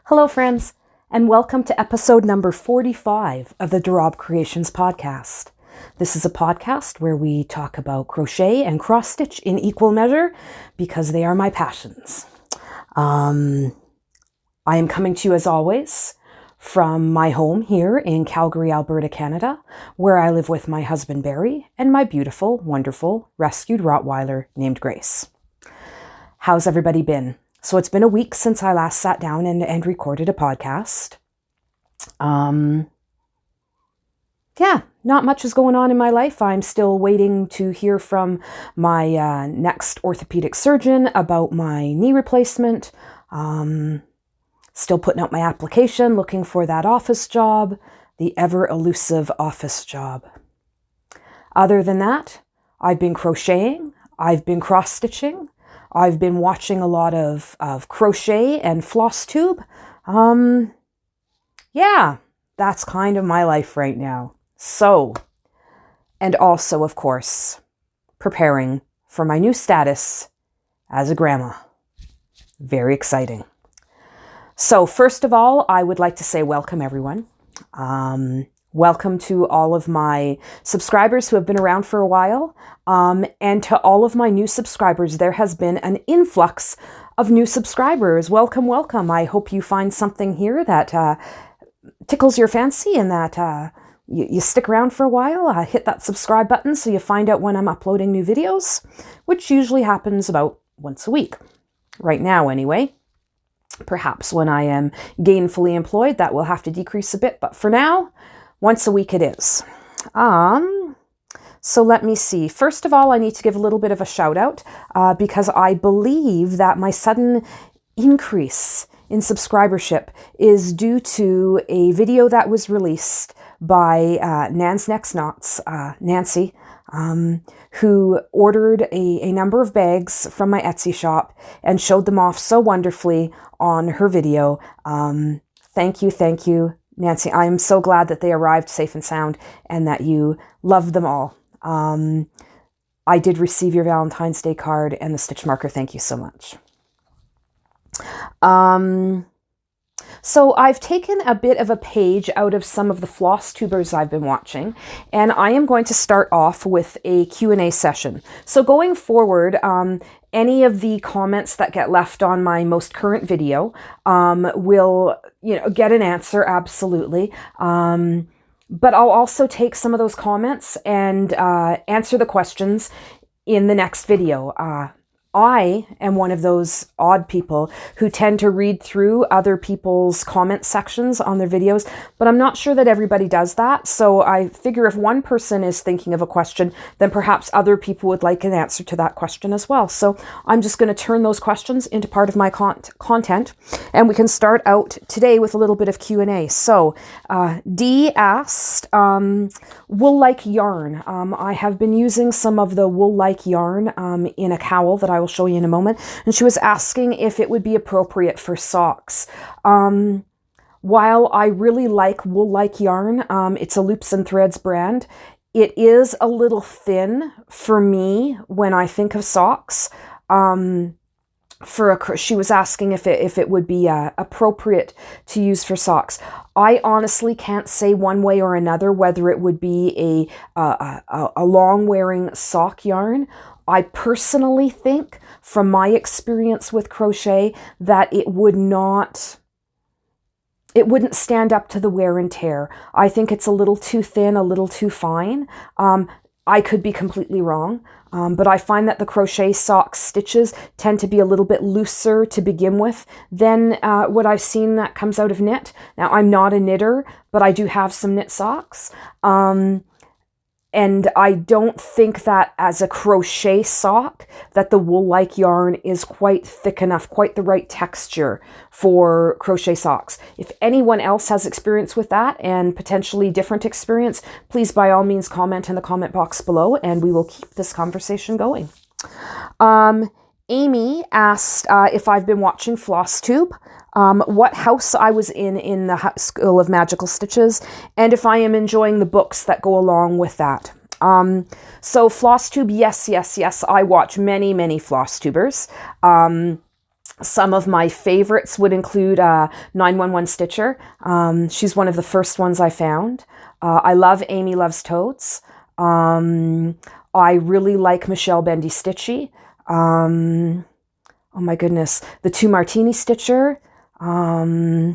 Hello, friends, and welcome to episode number 45 of the Rabe Creations podcast. This is a podcast where we talk about crochet and cross-stitch in equal measure because they are my passions. I am coming to you, as always, from my home here in Calgary, Alberta, Canada, where I live with my husband, Barry, and my beautiful, wonderful, rescued Rottweiler named Grace. How's everybody been? So it's been a week since I last sat down and recorded a podcast. Not much is going on in my life. I'm still waiting to hear from my next orthopedic surgeon about my knee replacement. Still putting out my application, looking for that office job, the ever elusive office job. Other than that, I've been crocheting, I've been cross-stitching, I've been watching a lot of Crochet and Flosstube. That's kind of my life right now. So, and also, of course, preparing for my new status as a grandma. Very exciting. So, first of all, I would like to say welcome, everyone. Welcome to all of my subscribers who have been around for a while. And to all of my new subscribers, there has been an influx of new subscribers. Welcome, welcome. I hope you find something here that tickles your fancy and that you stick around for a while. Hit that subscribe button so you find out when I'm uploading new videos, which usually happens about once a week. Right now, anyway. Perhaps when I am gainfully employed, that will have to decrease a bit. But for now, once a week it is. So let me see. First of all, I need to give a little bit of a shout out because I believe that my sudden increase in subscribership is due to a video that was released by Nan's Next Knots, Nancy, who ordered a number of bags from my Etsy shop and showed them off so wonderfully on her video. Thank you, Nancy. I'm so glad that they arrived safe and sound and that you loved them all. I did receive your Valentine's Day card and the stitch marker. Thank you so much. So I've taken a bit of a page out of some of the Flosstubers I've been watching, and I am going to start off with a Q&A session. So going forward, any of the comments that get left on my most current video will, get an answer, absolutely. But I'll also take some of those comments and answer the questions in the next video. I am one of those odd people who tend to read through other people's comment sections on their videos, but I'm not sure that everybody does that. So I figure if one person is thinking of a question, then perhaps other people would like an answer to that question as well. So I'm just going to turn those questions into part of my content, and we can start out today with a little bit of Q&A. So Dee asked, wool-like yarn. I have been using some of the wool-like yarn in a cowl that I will show you in a moment, and she was asking if it would be appropriate for socks. While I really like wool-like yarn, it's a Loops and Threads brand, it is a little thin for me when I think of socks. She was asking if it would be appropriate to use for socks. I honestly can't say one way or another whether it would be a long-wearing sock yarn. I personally think, from my experience with crochet, that it wouldn't stand up to the wear and tear. I think it's a little too thin, a little too fine. I could be completely wrong, but I find that the crochet sock stitches tend to be a little bit looser to begin with than what I've seen that comes out of knit. Now, I'm not a knitter, but I do have some knit socks. And I don't think that as a crochet sock that the wool-like yarn is quite thick enough, quite the right texture for crochet socks. If anyone else has experience with that and potentially different experience, please by all means comment in the comment box below and we will keep this conversation going. Amy asked if I've been watching Flosstube, what house I was in the School of Magical Stitches, and if I am enjoying the books that go along with that. So Flosstube, yes, I watch many Flosstubers. Some of my favorites would include 911 Stitcher. She's one of the first ones I found. I love Amy Loves Toads. I really like Michelle Bendy Stitchy. Oh my goodness. The 2 Martini Stitcher. Oh,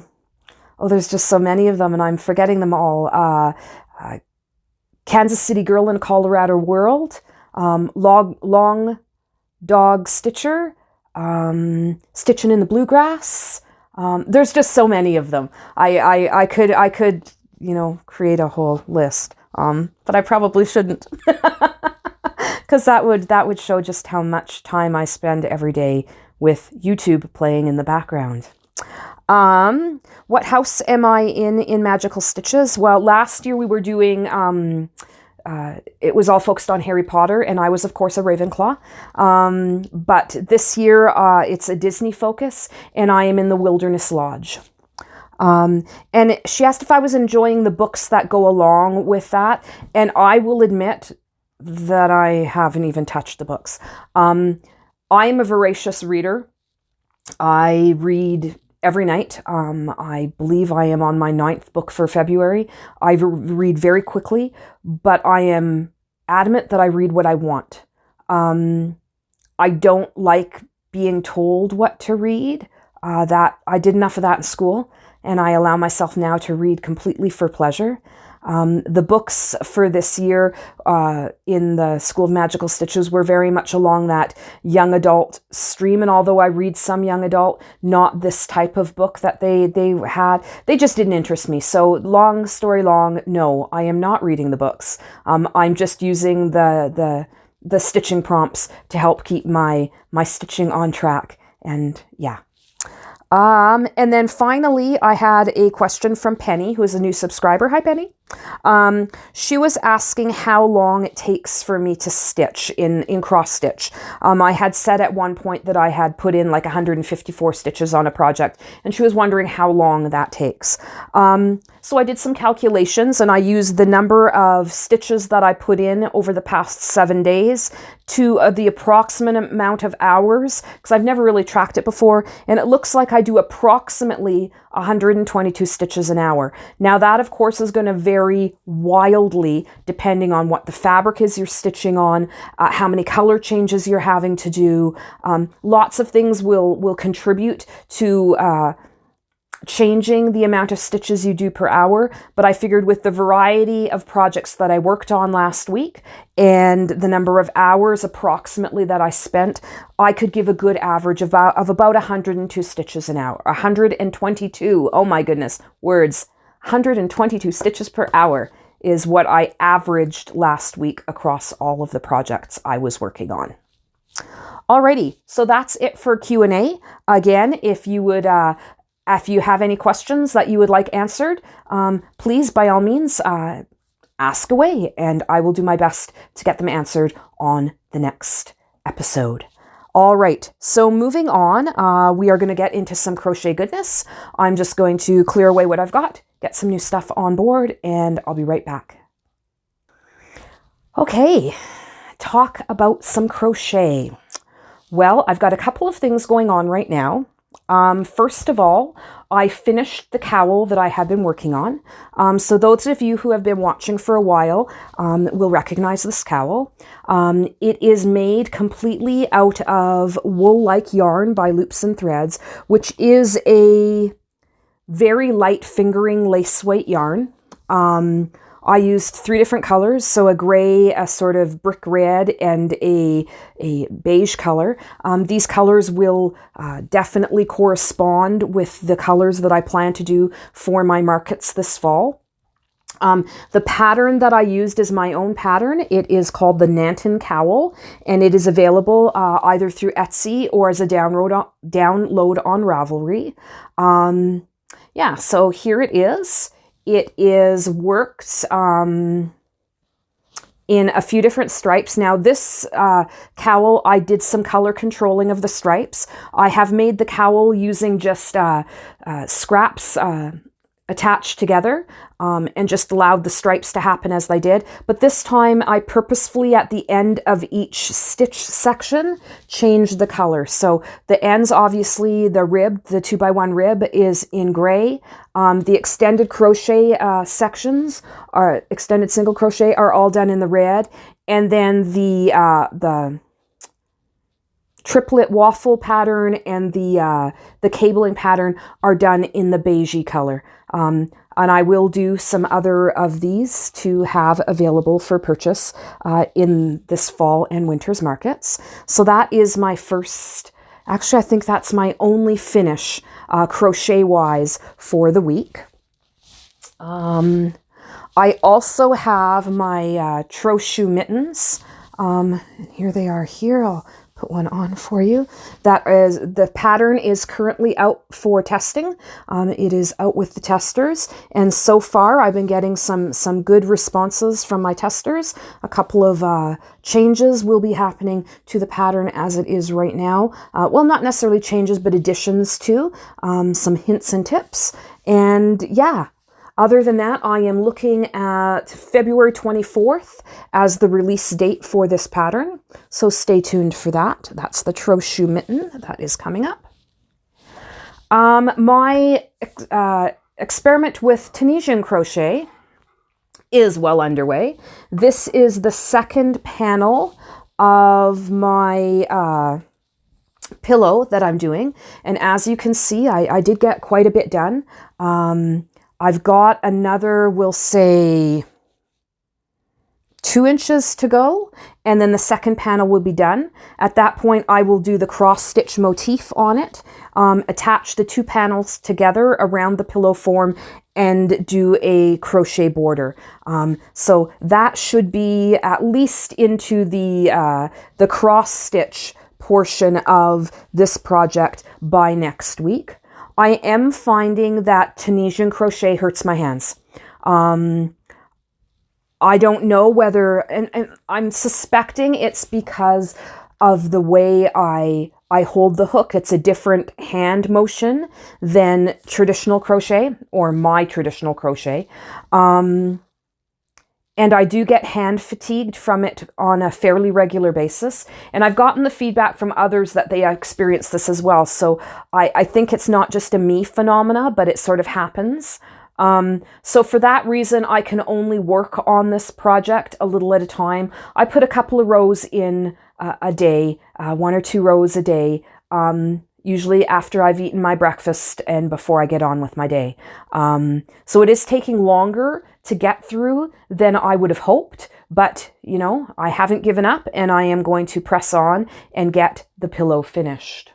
there's just so many of them and I'm forgetting them all. Kansas City Girl in Colorado World. Long Dog Stitcher. Stitching in the Bluegrass. There's just so many of them. I could, you know, create a whole list. But I probably shouldn't, because that would show just how much time I spend every day with YouTube playing in the background. What house am I in Magical Stitches? Well, last year we were doing, it was all focused on Harry Potter, and I was, of course, a Ravenclaw. But this year it's a Disney focus, and I am in the Wilderness Lodge. And she asked if I was enjoying the books that go along with that, and I will admit that I haven't even touched the books. I'm a voracious reader. I read every night. I believe I am on my 9th book for February. I read very quickly, but I am adamant that I read what I want. I don't like being told what to read. That I did enough of that in school, and I allow myself now to read completely for pleasure. The books for this year in the School of Magical Stitches were very much along that young adult stream, and although I read some young adult, not this type of book that they had, they just didn't interest me. So long story long, no, I am not reading the books. I'm just using the stitching prompts to help keep my stitching on track, and yeah. And then finally, I had a question from Penny, who is a new subscriber. Hi, Penny. She was asking how long it takes for me to stitch in cross stitch. I had said at one point that I had put in like 154 stitches on a project, and she was wondering how long that takes. So I did some calculations, and I used the number of stitches that I put in over the past 7 days to the approximate amount of hours, because I've never really tracked it before, and it looks like I do approximately 122 stitches an hour. Now that, of course, is going to vary wildly depending on what the fabric is you're stitching on, how many color changes you're having to do. Lots of things will contribute to changing the amount of stitches you do per hour, but I figured with the variety of projects that I worked on last week and the number of hours approximately that I spent, I could give a good average of about 102 stitches an hour. 122, oh my goodness, words. 122 stitches per hour is what I averaged last week across all of the projects I was working on. Alrighty, so that's it for Q&A. Again, if you have any questions that you would like answered, please, by all means, ask away, and I will do my best to get them answered on the next episode. All right, so moving on, we are going to get into some crochet goodness. I'm just going to clear away what I've got, get some new stuff on board, and I'll be right back. Okay, talk about some crochet. Well, I've got a couple of things going on right now. First of all, I finished the cowl that I had been working on. So those of you who have been watching for a while will recognize this cowl. It is made completely out of wool-like yarn by Loops and Threads, which is a very light fingering lace weight yarn. I used 3 different colors, so a gray, a sort of brick red, and a beige color. These colors will definitely correspond with the colors that I plan to do for my markets this fall. The pattern that I used is my own pattern. It is called the Nanton Cowl, and it is available either through Etsy or as a download on Ravelry. Yeah, so here it is. It is worked in a few different stripes. Now this cowl, I did some color controlling of the stripes. I have made the cowl using just scraps, attached together and just allowed the stripes to happen as they did. But this time I purposefully at the end of each stitch section changed the color. So the ends, obviously the rib, the 2x1 rib is in gray. The extended crochet sections, are extended single crochet, are all done in the red. And then the triplet waffle pattern and the cabling pattern are done in the beigey color. And I will do some other of these to have available for purchase in this fall and winter's markets. So that is my first, actually I think that's my only finish crochet-wise for the week. I also have my Crochet mittens. Here they are here. I'll put one on for you. That is, the pattern is currently out for testing. It is out with the testers, and so far I've been getting some good responses from my testers. A couple of changes will be happening to the pattern as it is right now. Well, not necessarily changes, but additions to some hints and tips. And yeah, other than that, I am looking at February 24th as the release date for this pattern. So stay tuned for that. That's the Crochet mitten that is coming up. My experiment with Tunisian crochet is well underway. This is the second panel of my pillow that I'm doing. And as you can see, I did get quite a bit done. I've got another, we'll say, 2 inches to go, and then the second panel will be done. At that point, I will do the cross stitch motif on it, attach the 2 panels together around the pillow form, and do a crochet border. So that should be at least into the cross stitch portion of this project by next week. I am finding that Tunisian crochet hurts my hands. I don't know whether, and I'm suspecting it's because of the way I hold the hook. It's a different hand motion than traditional crochet, or my traditional crochet. And I do get hand fatigued from it on a fairly regular basis. And I've gotten the feedback from others that they experience this as well. So I think it's not just a me phenomena, but it sort of happens. So for that reason, I can only work on this project a little at a time. I put a couple of rows in a day, 1 or 2 rows a day, usually after I've eaten my breakfast and before I get on with my day. So it is taking longer to get through than I would have hoped, but you know, I haven't given up and I am going to press on and get the pillow finished.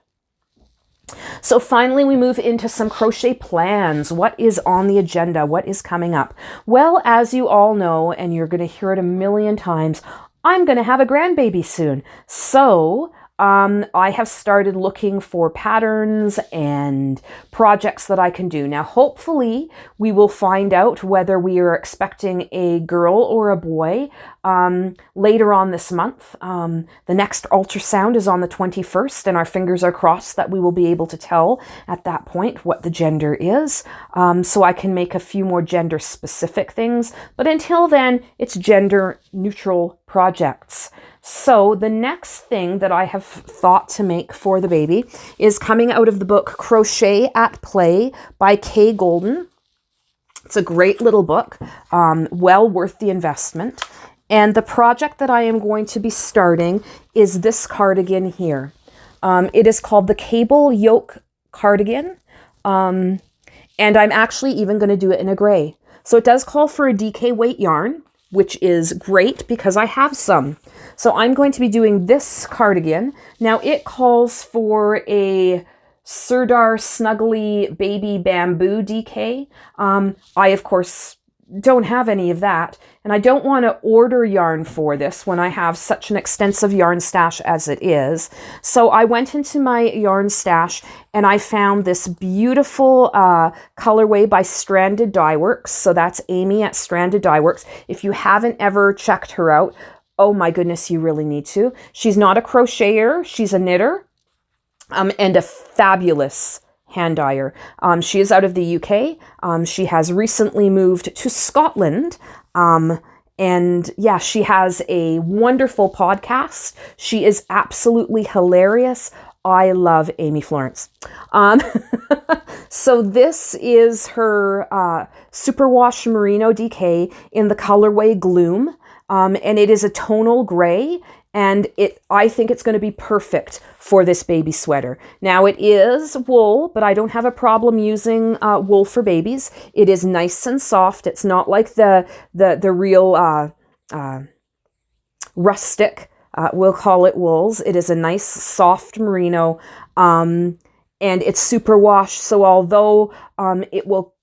So finally, we move into some crochet plans. What is on the agenda? What is coming up? Well, as you all know, and you're going to hear it a million times, I'm going to have a grandbaby soon. So I have started looking for patterns and projects that I can do. Now, hopefully, we will find out whether we are expecting a girl or a boy later on this month. The next ultrasound is on the 21st, and our fingers are crossed that we will be able to tell at that point what the gender is. So I can make a few more gender-specific things. But until then, it's gender-neutral projects. So the next thing that I have thought to make for the baby is coming out of the book Crochet at Play by Goldin. It's a great little book, well worth the investment. And the project that I am going to be starting is this cardigan here. It is called the Cable Yoke Cardigan. And I'm actually even going to do it in a gray. So it does call for a DK weight yarn, which is great because I have some. So I'm going to be doing this cardigan. Now it calls for a Sirdar Snuggly Baby Bamboo DK. I, of course, don't have any of that. And I don't want to order yarn for this when I have such an extensive yarn stash as it is. So I went into my yarn stash and I found this beautiful colorway by Stranded Dyeworks. So that's Amy at Stranded Dyeworks. If you haven't ever checked her out, oh my goodness, you really need to. She's not a crocheter, she's a knitter, and a fabulous hand dyer. She is out of the UK. She has recently moved to Scotland. And yeah, she has a wonderful podcast. She is absolutely hilarious. I love Amy Florence. So this is her Superwash Merino DK in the colorway Gloom. And it is a tonal gray, and I think it's going to be perfect for this baby sweater. Now it is wool, but I don't have a problem using wool for babies. It is nice and soft. It's not like the real rustic, we'll call it wools. It is a nice soft merino, and it's superwash. So although it will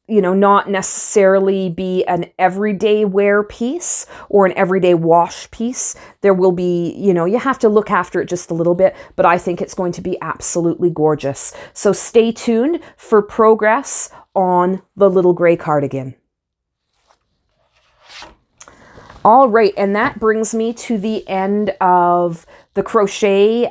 not necessarily be an everyday wear piece or an everyday wash piece, there will be, you have to look after it just a little bit, but I think it's going to be absolutely gorgeous. So stay tuned for progress on the little gray cardigan. All right, and that brings me to the end of the crochet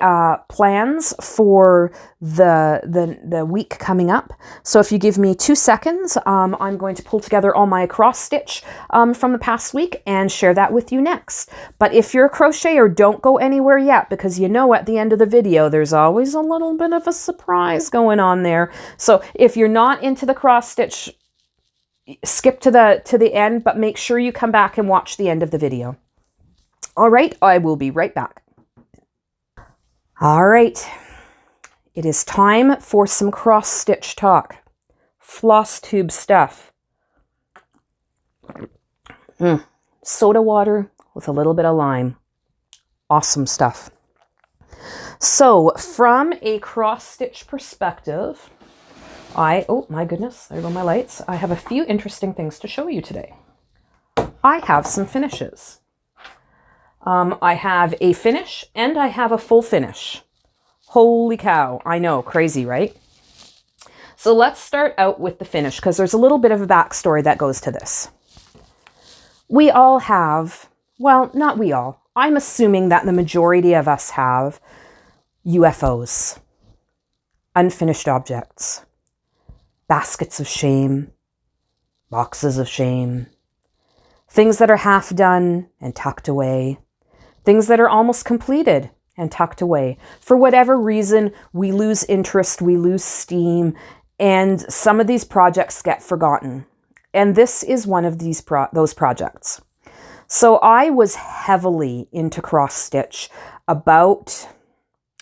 plans for the week coming up. So if you give me 2 seconds, I'm going to pull together all my cross stitch from the past week and share that with you next. But if you're a crocheter, don't go anywhere yet, because at the end of the video, there's always a little bit of a surprise going on there. So if you're not into the cross stitch, skip to the end, but make sure you come back and watch the end of the video. All right, I will be right back. All right, it is time for some cross stitch talk. Flosstube stuff. Soda water with a little bit of lime. Awesome stuff. So from a cross stitch perspective, oh my goodness, there go my lights. I have a few interesting things to show you today. I have some finishes. I have a finish and I have a full finish. Holy cow, I know, crazy, right? So let's start out with the finish, because there's a little bit of a backstory that goes to this. We all have, well, not we all, I'm assuming that the majority of us have UFOs, unfinished objects, baskets of shame, boxes of shame, things that are half done and tucked away, things that are almost completed and tucked away. For whatever reason, we lose interest, we lose steam, and some of these projects get forgotten. And this is one of those projects. So I was heavily into cross stitch in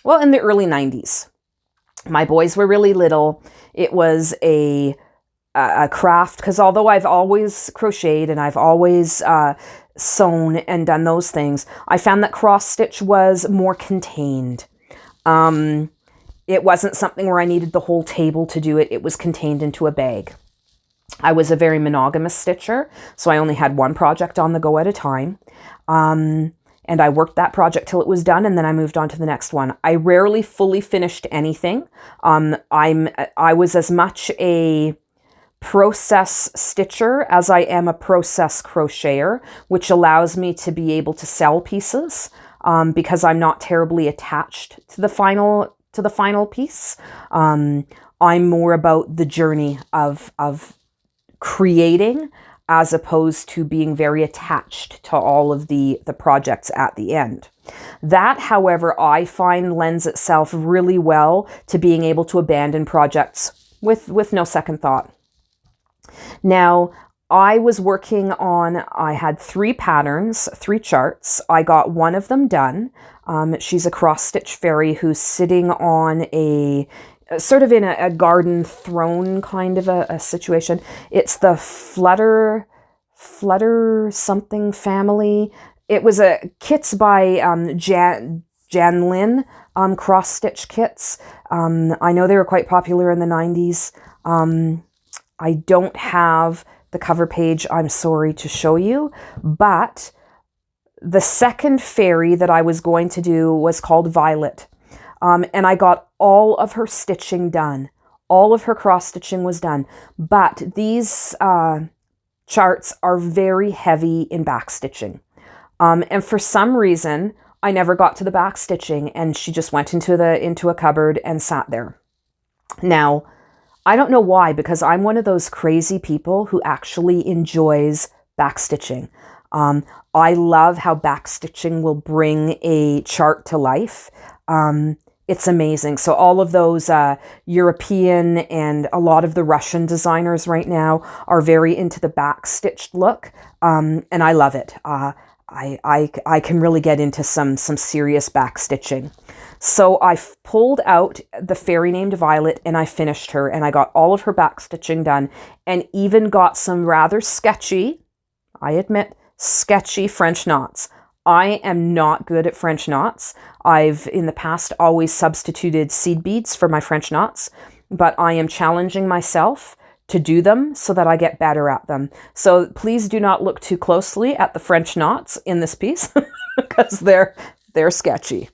the early 90s. My boys were really little. It was a craft, because although I've always crocheted and I've always sewn and done those things, I found that cross stitch was more contained. It wasn't something where I needed the whole table to do it. It was contained into a bag. I was a very monogamous stitcher, so I only had one project on the go at a time. And I worked that project till it was done, and then I moved on to the next one. I rarely fully finished anything. I was as much a process stitcher as I am a process crocheter, which allows me to be able to sell pieces because I'm not terribly attached to the final piece. I'm more about the journey of creating, as opposed to being very attached to all of the projects at the end. That, however, I find lends itself really well to being able to abandon projects with no second thought. Now, I was working on, I had 3 patterns, 3 charts. I got one of them done. She's a cross stitch fairy who's sitting on sort of in a garden throne kind of a situation. It's the Flutter something family. It was kits by Jan Lin, cross stitch kits. I know they were quite popular in the 90s. I don't have the cover page, I'm sorry to show you, but the second fairy that I was going to do was called Violet. And I got all of her stitching done. All of her cross stitching was done. But these charts are very heavy in back stitching. And for some reason, I never got to the back stitching, and she just went into a cupboard and sat there. Now, I don't know why, because I'm one of those crazy people who actually enjoys backstitching. I love how backstitching will bring a chart to life. It's amazing. So all of those European and a lot of the Russian designers right now are very into the backstitched look, and I love it. I can really get into some serious backstitching. So I pulled out the fairy named Violet and I finished her, and I got all of her backstitching done, and even got some rather sketchy, I admit, sketchy French knots. I am not good at French knots. I've in the past always substituted seed beads for my French knots, but I am challenging myself to do them so that I get better at them. So please do not look too closely at the French knots in this piece because they're sketchy.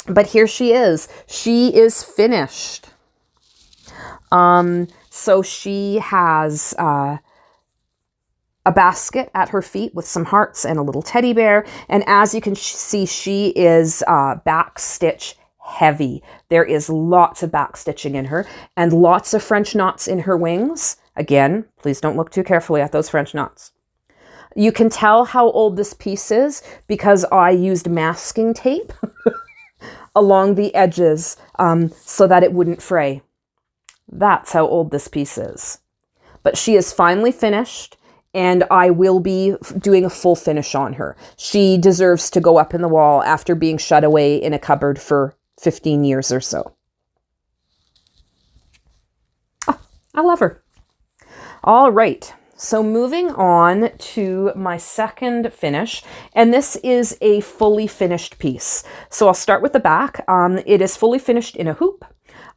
But here she is. She is finished. So she has a basket at her feet with some hearts and a little teddy bear. And as you can see, she is backstitch heavy. There is lots of backstitching in her and lots of French knots in her wings. Again, please don't look too carefully at those French knots. You can tell how old this piece is because I used masking tape along the edges so that it wouldn't fray. That's how old this piece is. But she is finally finished, and I will be doing a full finish on her. She deserves to go up in the wall after being shut away in a cupboard for 15 years or so. Oh, I love her. All right. So moving on to my second finish, and this is a fully finished piece. So I'll start with the back. It is fully finished in a hoop.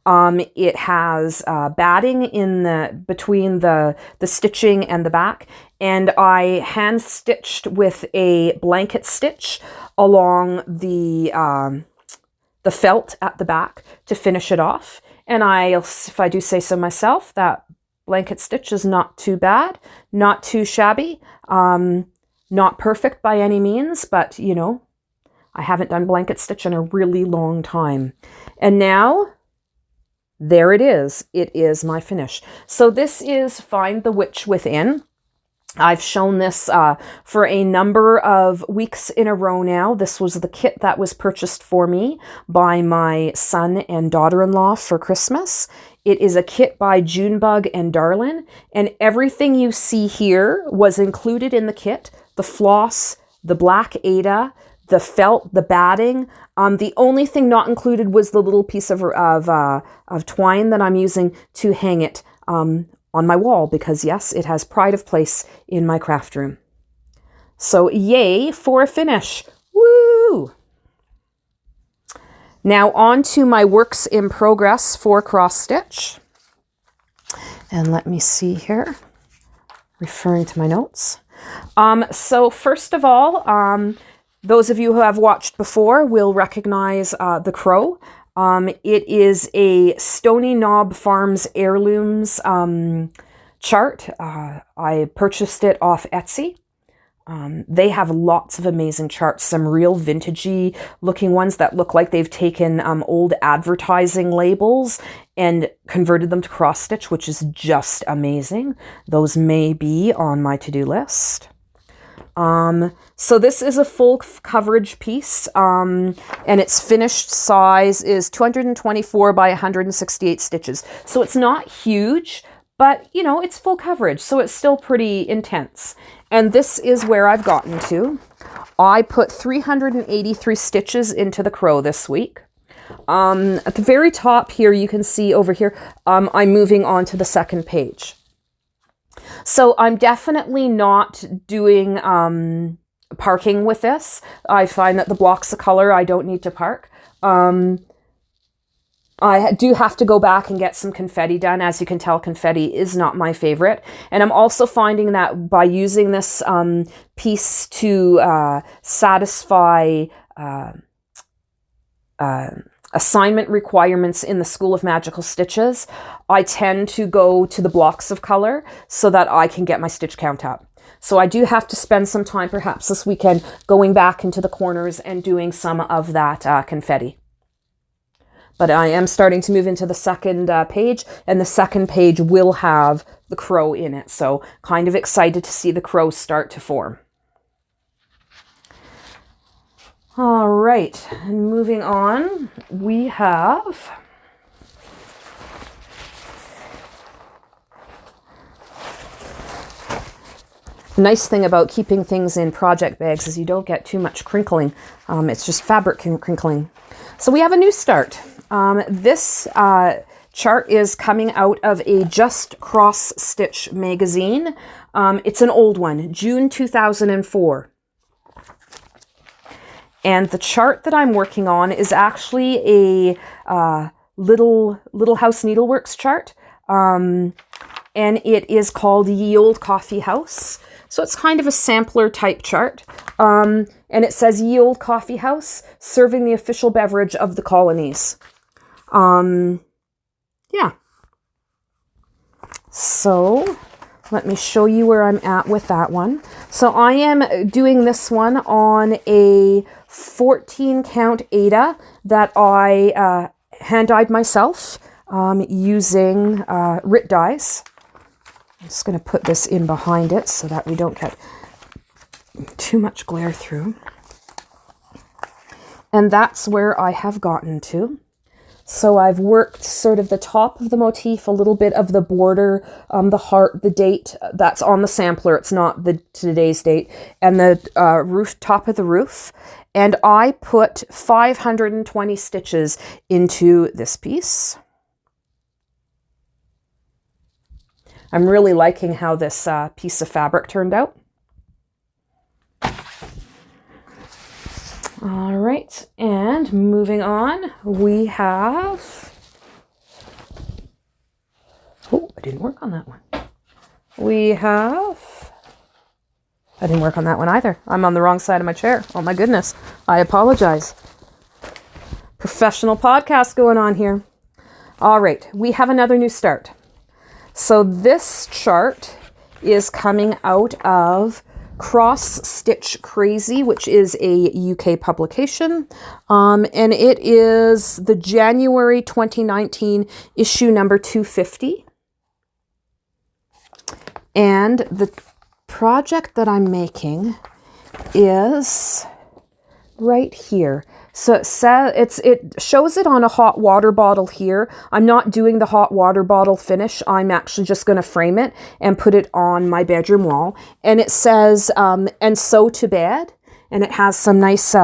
It has batting in between the stitching and the back, and I hand stitched with a blanket stitch along the felt at the back to finish it off. And if I do say so myself, that blanket stitch is not too bad, not too shabby, not perfect by any means, but you know, I haven't done blanket stitch in a really long time. And now, there it is. It is my finish. So this is Find the Witch Within. I've shown this for a number of weeks in a row now. This was the kit that was purchased for me by my son and daughter-in-law for Christmas. It is a kit by Junebug and Darlin, and everything you see here was included in the kit. The floss, the black Aida, the felt, the batting. The only thing not included was the little piece of twine that I'm using to hang it on my wall, because yes, it has pride of place in my craft room. So yay for a finish. Woo! Now on to my works in progress for cross stitch. And let me see here, referring to my notes. So first of all, those of you who have watched before will recognize the crow. It is a Stony Knob Farms Heirlooms chart. I purchased it off Etsy. They have lots of amazing charts, some real vintagey looking ones that look like they've taken old advertising labels and converted them to cross stitch, which is just amazing. Those may be on my to-do list. So this is a full coverage piece, and its finished size is 224 by 168 stitches. So it's not huge, but you know, it's full coverage, so it's still pretty intense. And this is where I've gotten to. I put 383 stitches into the crow this week. At the very top here, you can see over here, I'm moving on to the second page. So I'm definitely not doing parking with this. I find that the blocks of color, I don't need to park. I do have to go back and get some confetti done. As you can tell, confetti is not my favorite. And I'm also finding that by using this piece to satisfy assignment requirements in the School of Magical Stitches, I tend to go to the blocks of color so that I can get my stitch count up. So I do have to spend some time perhaps this weekend going back into the corners and doing some of that confetti. But I am starting to move into the second page, and the second page will have the crow in it. So kind of excited to see the crow start to form. All right, and moving on, we have nice thing about keeping things in project bags is you don't get too much crinkling. It's just fabric crinkling. So we have a new start. This chart is coming out of a Just Cross Stitch magazine. It's an old one, June 2004. And the chart that I'm working on is actually a Little House Needleworks chart. And it is called Ye Olde Coffee House. So it's kind of a sampler type chart. And it says Ye Olde Coffee House, serving the official beverage of the colonies. Yeah. So let me show you where I'm at with that one. So I am doing this one on a 14 count Aida that I hand dyed myself using RIT dyes. I'm just going to put this in behind it so that we don't get too much glare through. And that's where I have gotten to. So I've worked sort of the top of the motif, a little bit of the border, the heart, the date. That's on the sampler. It's not the today's date. And the roof, top of the roof. And I put 520 stitches into this piece. I'm really liking how this piece of fabric turned out. All right, and moving on, we have, oh, I didn't work on that one. I didn't work on that one either. I'm on the wrong side of my chair. Oh my goodness, I apologize. Professional podcast going on here. All right, we have another new start. So this chart is coming out of Cross Stitch Crazy, which is a UK publication. And it is the January 2019 issue number 250. And the project that I'm making is right here. So it shows it on a hot water bottle here. I'm not doing the hot water bottle finish. I'm actually just going to frame it and put it on my bedroom wall. And it says, and so to bed. And it has some nice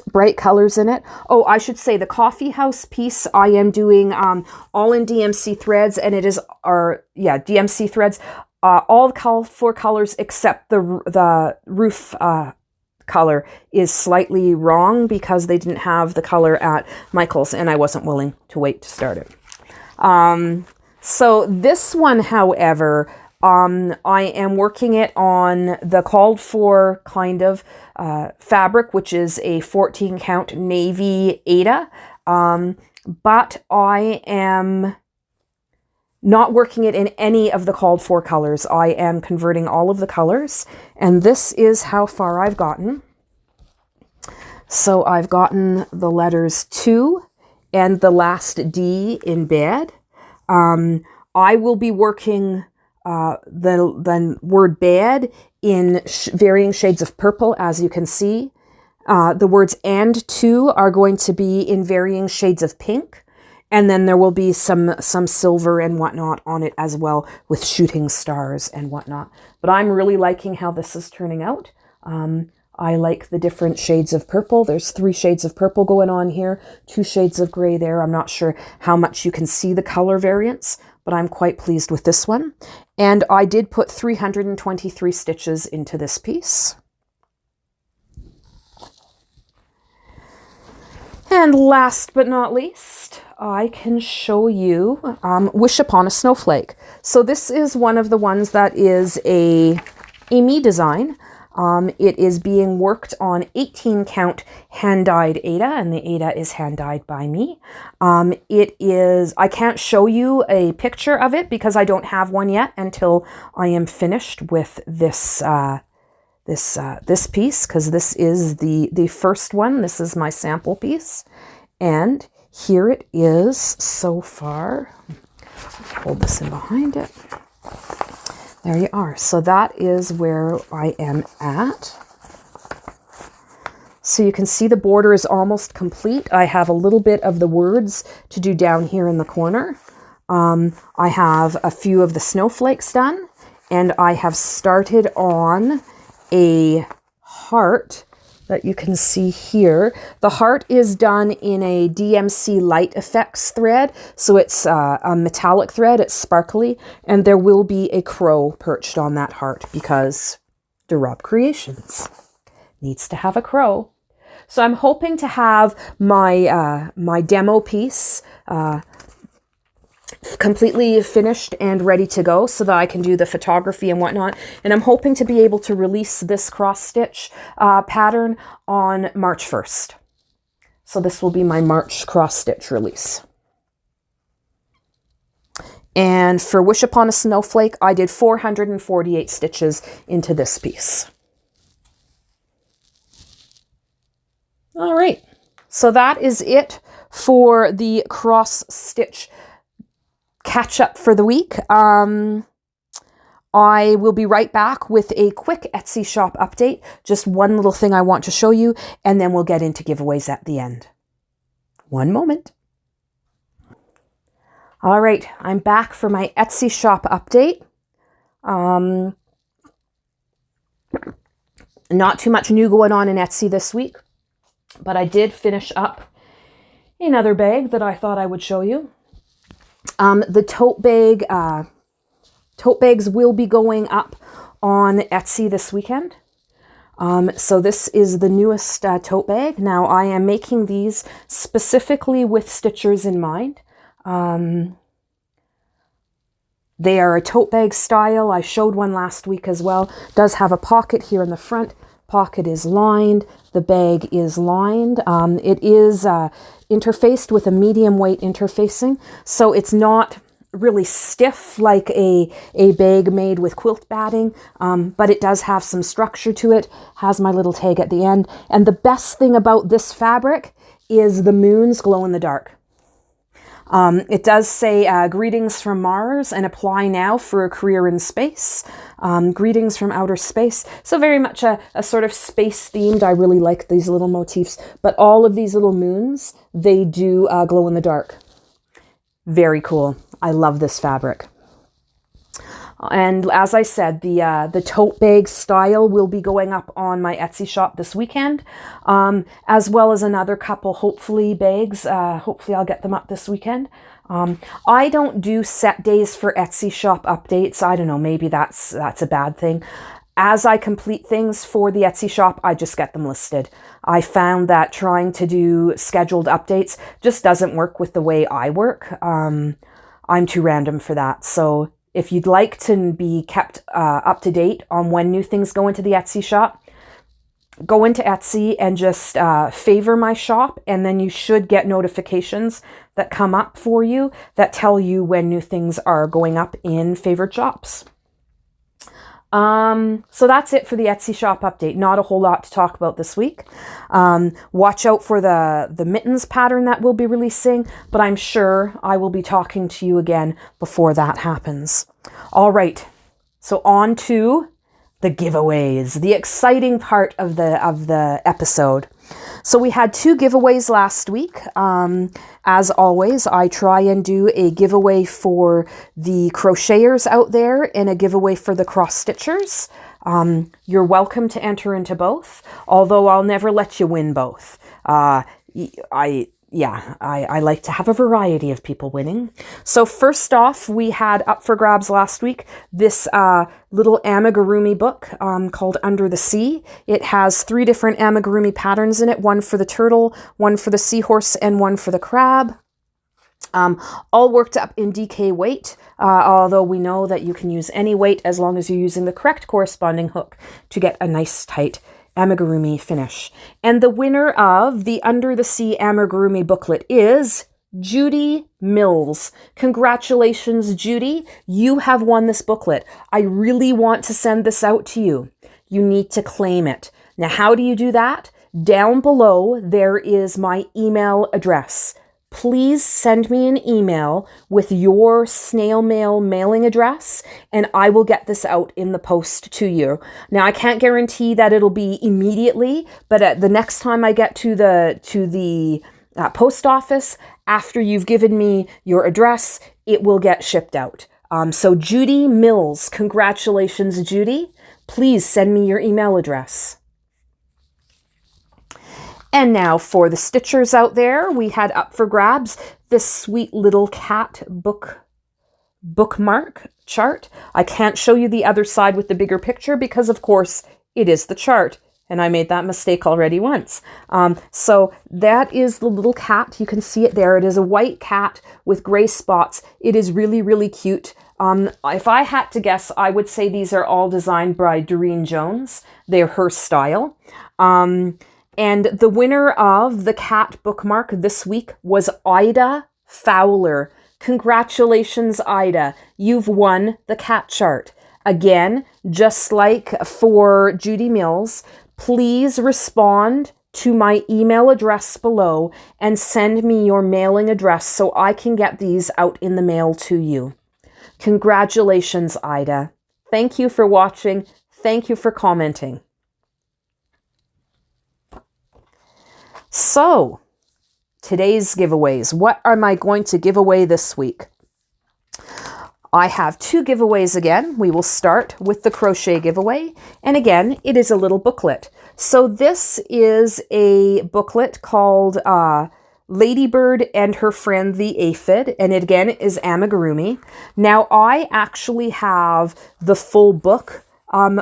bright colors in it. Oh, I should say the coffee house piece I am doing all in DMC threads, and it is, DMC threads, all four colors except the roof color is slightly wrong because they didn't have the color at Michael's and I wasn't willing to wait to start it. So this one, however, I am working it on the called for kind of fabric, which is a 14 count navy Aida. But I am not working it in any of the called for colors. I am converting all of the colors, and this is how far I've gotten. So I've gotten the letters 2 and the last D in bed. I will be working the word bed in varying shades of purple, as you can see. The words and 2 are going to be in varying shades of pink. And then there will be some silver and whatnot on it as well, with shooting stars and whatnot. But I'm really liking how this is turning out. I like the different shades of purple. There's 3 shades of purple going on here, 2 shades of gray there. I'm not sure how much you can see the color variance, but I'm quite pleased with this one. And I did put 323 stitches into this piece. And last but not least, I can show you Wish Upon a Snowflake. So this is one of the ones that is a me design. It is being worked on 18 count hand-dyed Aida, and the Aida is hand-dyed by me. It is, I can't show you a picture of it because I don't have one yet until I am finished with this this piece, because this is the first one. This is my sample piece. And here it is so far. Hold this in behind it. There you are. So that is where I am at. So you can see the border is almost complete. I have a little bit of the words to do down here in the corner. I have a few of the snowflakes done, and I have started on a heart that you can see here. The heart is done in a DMC Light Effects thread, so it's a metallic thread, it's sparkly, and there will be a crow perched on that heart because the Rabe Creations needs to have a crow. So I'm hoping to have my my demo piece completely finished and ready to go so that I can do the photography and whatnot. And I'm hoping to be able to release this cross stitch pattern on March 1st. So this will be my March cross stitch release. And for Wish Upon a Snowflake, I did 448 stitches into this piece. All right, so that is it for the cross stitch catch up for the week. I will be right back with a quick Etsy shop update, just one little thing I want to show you, and then we'll get into giveaways at the end. One moment. All right, I'm back for my Etsy shop update. Not too much new going on in Etsy this week, but I did finish up another bag that I thought I would show you. The tote bags will be going up on Etsy this weekend. So this is the newest tote bag. Now I am making these specifically with stitchers in mind. They are a tote bag style. I showed one last week as well. Does have a pocket here in the front. Pocket is lined. The bag is lined. It is interfaced with a medium weight interfacing, so it's not really stiff like a bag made with quilt batting, but it does have some structure to it. Has my little tag at the end. And the best thing about this fabric is the moons glow in the dark. It does say greetings from Mars and apply now for a career in space. Greetings from outer space. So very much a sort of space themed. I really like these little motifs, but all of these little moons, they do glow in the dark. Very cool. I love this fabric. And as I said, the tote bag style will be going up on my Etsy shop this weekend, as well as another couple, hopefully, bags. Hopefully I'll get them up this weekend. I don't do set days for Etsy shop updates. I don't know, maybe that's a bad thing. As I complete things for the Etsy shop, I just get them listed. I found that trying to do scheduled updates just doesn't work with the way I work. I'm too random for that. So if you'd like to be kept up to date on when new things go into the Etsy shop, go into Etsy and just favor my shop, and then you should get notifications that come up for you that tell you when new things are going up in favored shops. So that's it for the Etsy shop update. Not a whole lot to talk about this week. Watch out for the mittens pattern that we'll be releasing, but I'm sure I will be talking to you again before that happens. All right, so on to the giveaways, the exciting part of the episode. So we had 2 giveaways last week. As always, I try and do a giveaway for the crocheters out there and a giveaway for the cross stitchers. You're welcome to enter into both, although I'll never let you win both. I like to have a variety of people winning. So first off, we had up for grabs last week this little amigurumi book called Under the Sea. It has 3 different amigurumi patterns in it, one for the turtle, one for the seahorse, and one for the crab. All worked up in DK weight, although we know that you can use any weight as long as you're using the correct corresponding hook to get a nice tight amigurumi finish. And the winner of the Under the Sea amigurumi booklet is Judy Mills. Congratulations, Judy. You have won this booklet. I really want to send this out to you. You need to claim it. Now, how do you do that? Down below, there is my email address. Please send me an email with your snail mail mailing address, and I will get this out in the post to you. Now, I can't guarantee that it'll be immediately, but at the next time I get to the post office, after you've given me your address, it will get shipped out. So Judy Mills, congratulations, Judy. Please send me your email address. And now for the stitchers out there, we had up for grabs this sweet little cat bookmark chart. I can't show you the other side with the bigger picture because, of course, it is the chart. And I made that mistake already once. So that is the little cat. You can see it there. It is a white cat with gray spots. It is really, really cute. If I had to guess, I would say these are all designed by Doreen Jones. They're her style. And the winner of the cat bookmark this week was Ida Fowler. Congratulations, Ida. You've won the cat chart. Again, just like for Judy Mills, please respond to my email address below and send me your mailing address so I can get these out in the mail to you. Congratulations, Ida. Thank you for watching. Thank you for commenting. So, today's giveaways. What am I going to give away this week? I have 2 giveaways again. We will start with the crochet giveaway. And again, it is a little booklet. So this is a booklet called Ladybird and Her Friend the Aphid. And it again is amigurumi. Now, I actually have the full book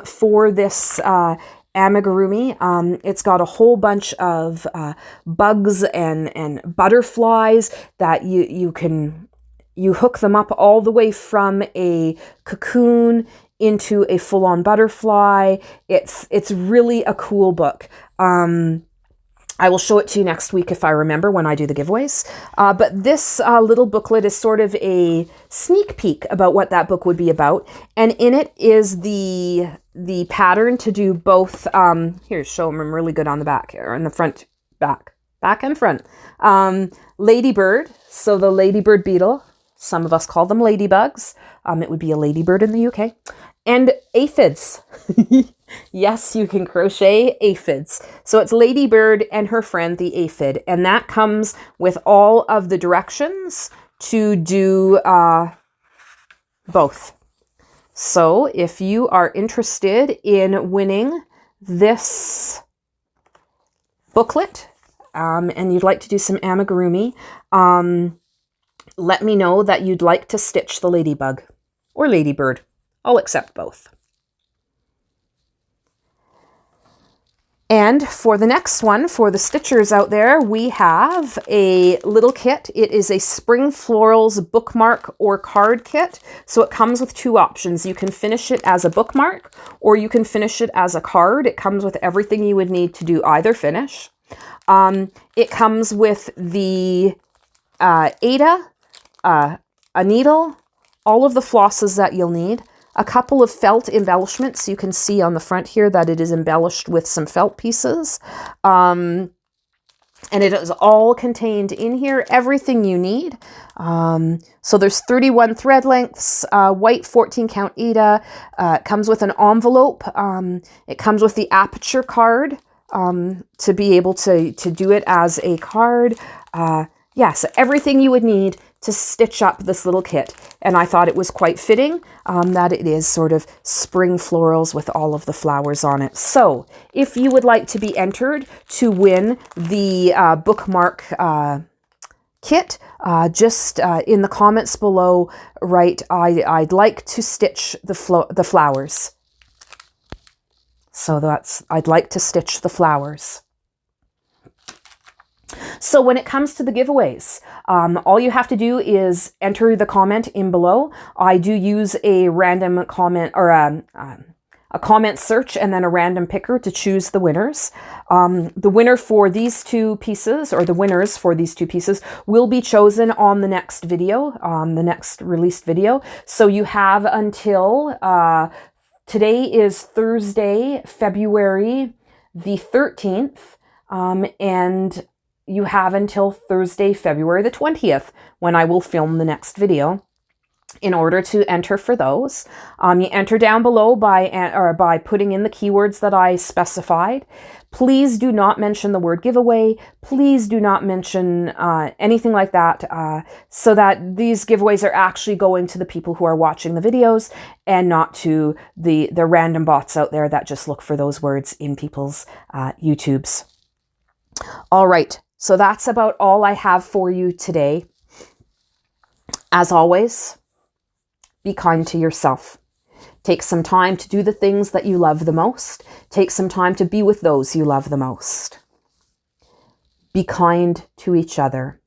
for this amigurumi. It's got a whole bunch of bugs and butterflies that you hook them up all the way from a cocoon into a full-on butterfly. It's really a cool book. I will show it to you next week if I remember when I do the giveaways. But this little booklet is sort of a sneak peek about what that book would be about. And in it is the pattern to do both. Here, show them. I'm really good on the back here, on the front, back and front. Ladybird, so the ladybird beetle. Some of us call them ladybugs. It would be a ladybird in the UK. And aphids. Yes, you can crochet aphids. So it's Ladybird and Her Friend the Aphid. And that comes with all of the directions to do both. So if you are interested in winning this booklet and you'd like to do some amigurumi, let me know that you'd like to stitch the ladybug or ladybird. I'll accept both. And for the next one, for the stitchers out there, we have a little kit. It is a Spring Florals bookmark or card kit. So it comes with 2 options. You can finish it as a bookmark or you can finish it as a card. It comes with everything you would need to do either finish. It comes with the Ada, a needle, all of the flosses that you'll need, a couple of felt embellishments. You can see on the front here that it is embellished with some felt pieces. And it is all contained in here, everything you need. So there's 31 thread lengths, white 14 count Ada. It comes with an envelope. It comes with the aperture card to be able to do it as a card. So everything you would need to stitch up this little kit. And I thought it was quite fitting that it is sort of spring florals with all of the flowers on it. So if you would like to be entered to win the bookmark kit, just in the comments below, write, I'd like to stitch the flowers. So that's, I'd like to stitch the flowers. So when it comes to the giveaways, all you have to do is enter the comment in below. I do use a random comment or a comment search and then a random picker to choose the winners. The winner for these 2 pieces, or the winners for these 2 pieces, will be chosen on the next video, the next released video. So you have until, today is Thursday, February the 13th. and you have until Thursday, February the 20th, when I will film the next video, in order to enter for those. You enter down below by putting in the keywords that I specified. Please do not mention the word giveaway. Please do not mention anything like that, so that these giveaways are actually going to the people who are watching the videos and not to the random bots out there that just look for those words in people's YouTubes. All right, so that's about all I have for you today. As always, be kind to yourself. Take some time to do the things that you love the most. Take some time to be with those you love the most. Be kind to each other.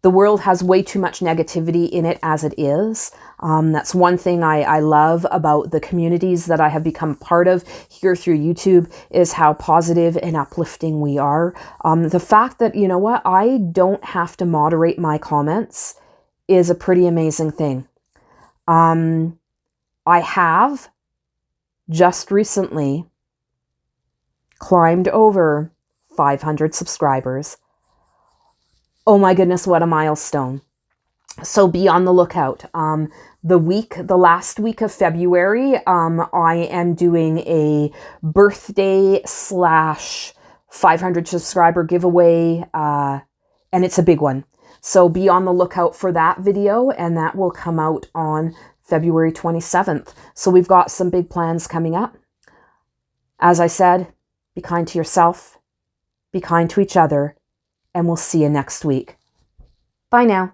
The world has way too much negativity in it as it is. That's one thing I love about the communities that I have become part of here through YouTube, is how positive and uplifting we are. The fact that, you know what, I don't have to moderate my comments is a pretty amazing thing. I have just recently climbed over 500 subscribers. Oh my goodness, what a milestone. So be on the lookout. The last week of February, I am doing a birthday / 500 subscriber giveaway, and it's a big one. So be on the lookout for that video, and that will come out on February 27th. So we've got some big plans coming up. As I said, be kind to yourself, be kind to each other, and we'll see you next week. Bye now.